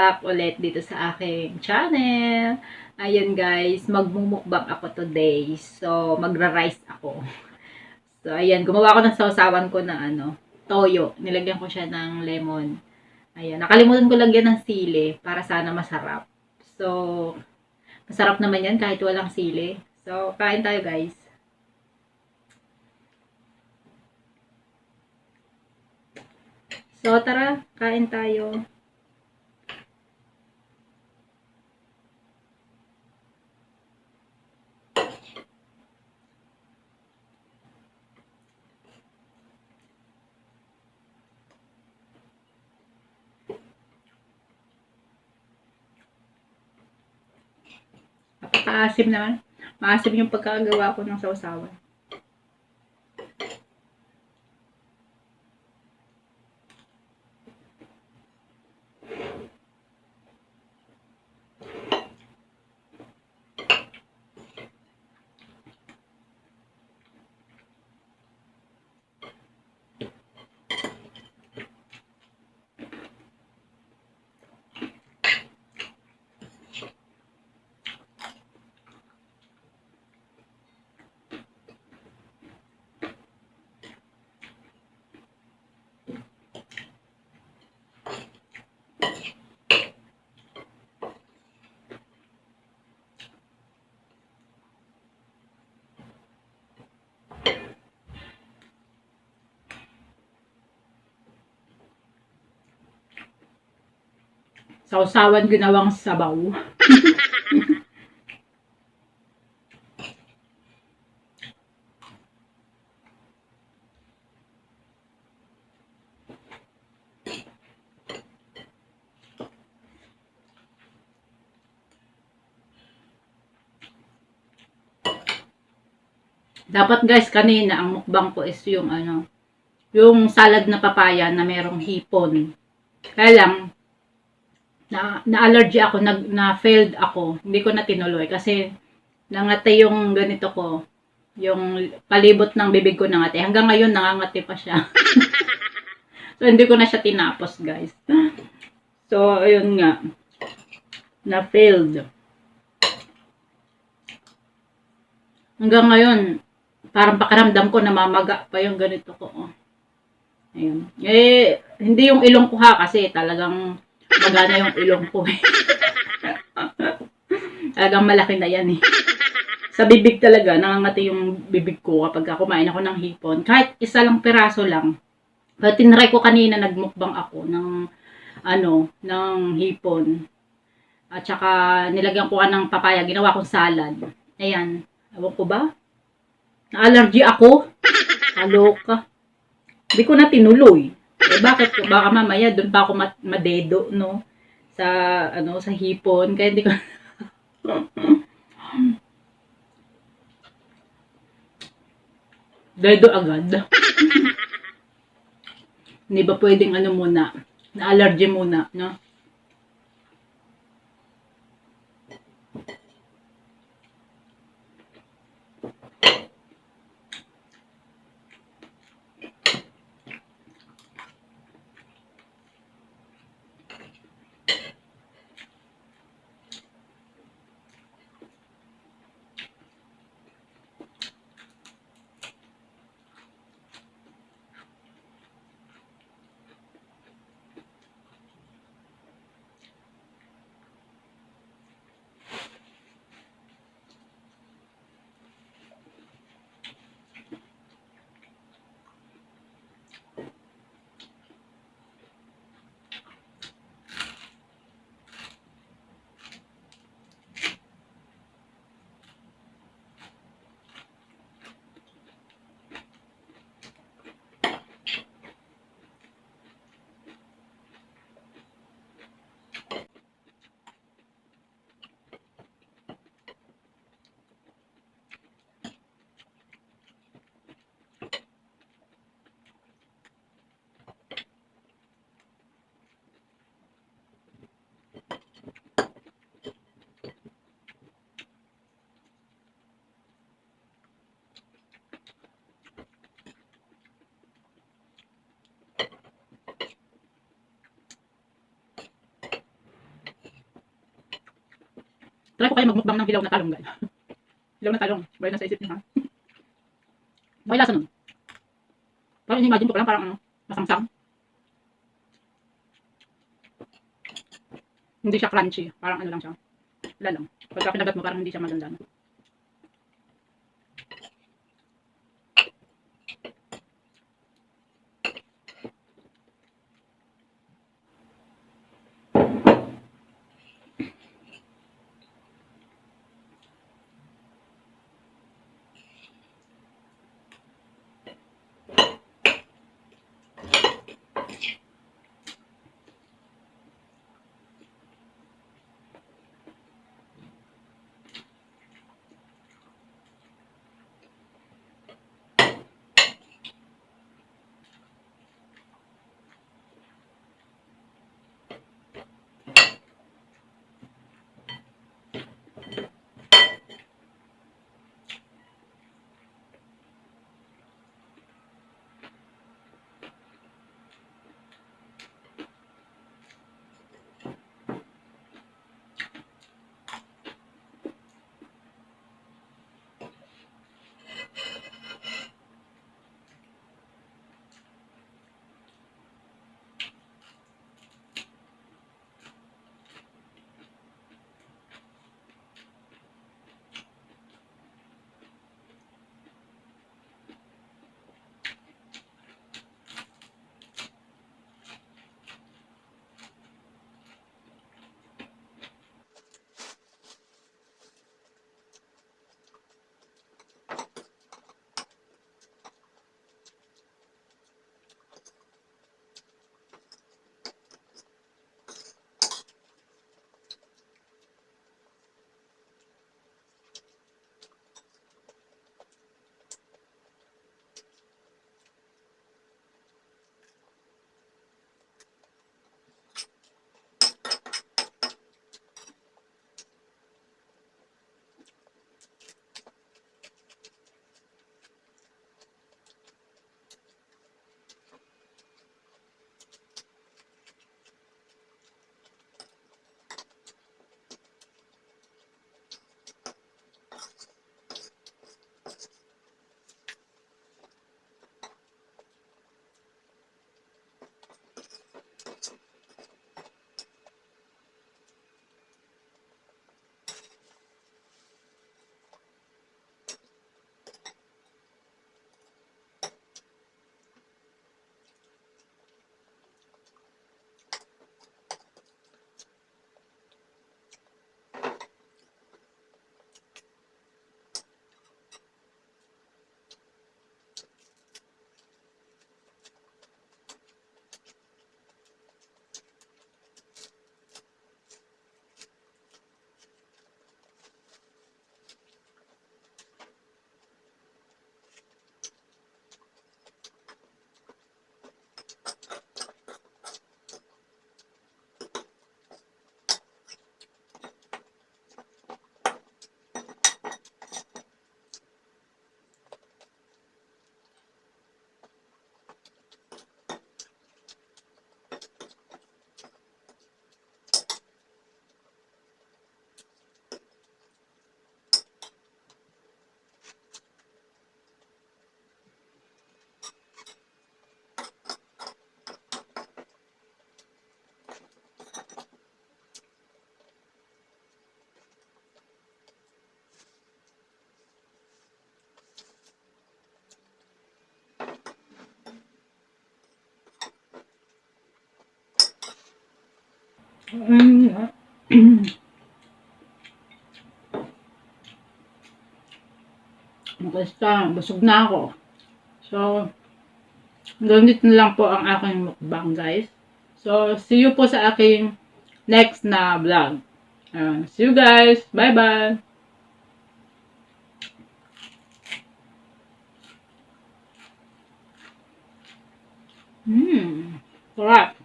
back ulit dito sa aking channel. Ayan guys, magmumukbang ako today. So, magra-rice ako. So, ayan, gumawa ako ng sausawan ko na toyo. Nilagyan ko siya ng lemon. Ayan, nakalimutan ko lagyan ng sili para sana masarap. So, masarap naman yan kahit walang sili. So, kain tayo guys. So, tara, kain tayo. Napaka-asim naman. Maasim yung pagkakagawa ko ng sausawan. Sausawan ginawang sabaw. Dapat guys, kanina ang mukbang ko is yung yung salad na papaya na merong hipon. Kaya lang, na-allergy ako, na-failed ako. Hindi ko na tinuloy kasi nangati yung ganito ko. Yung palibot ng bibig ko nangati. Hanggang ngayon, nangangati pa siya. So, hindi ko na siya tinapos, guys. So, ayun nga. Na-failed. Hanggang ngayon, parang pakiramdam ko namamaga pa yung ganito ko. Oh. Ayun. Eh, hindi yung ilong ko ha, kasi talagang magana yung ilong ko. Talagang malaki na yan eh. Sa bibig talaga, nangangati yung bibig ko kapag kumain ako ng hipon. Kahit isa lang piraso lang. Pero tinry ko kanina, nagmukbang ako ng ng hipon. At saka nilagyan ko ng papaya, ginawa kong salad. Ayan. Ewan ko ba? Na-allergy ako. Kaloka. Hindi ko na tinuloy. Eh bakit? Baka mamaya doon pa ako madedo, no? Sa, sa hipon. Kaya hindi ko... Dedo agad. Hindi ba pwedeng muna? Na-allergy muna, no? Try ko kayo magmukbang ng hilaw na talong, guys. Hilaw na talong. Balik na sa isip niyo, ha? Okay, lasa nun. Parang in-imagine ko pa lang, parang ano, masangsang. Hindi siya crunchy. Parang ano lang siya. Wala lang. Pagka kinagat mo, parang hindi siya maganda. Basta, busog na ako. So, hanggang dito na lang po ang aking mukbang, guys. So, see you po sa aking next na vlog. See you guys. Bye-bye. Sarap.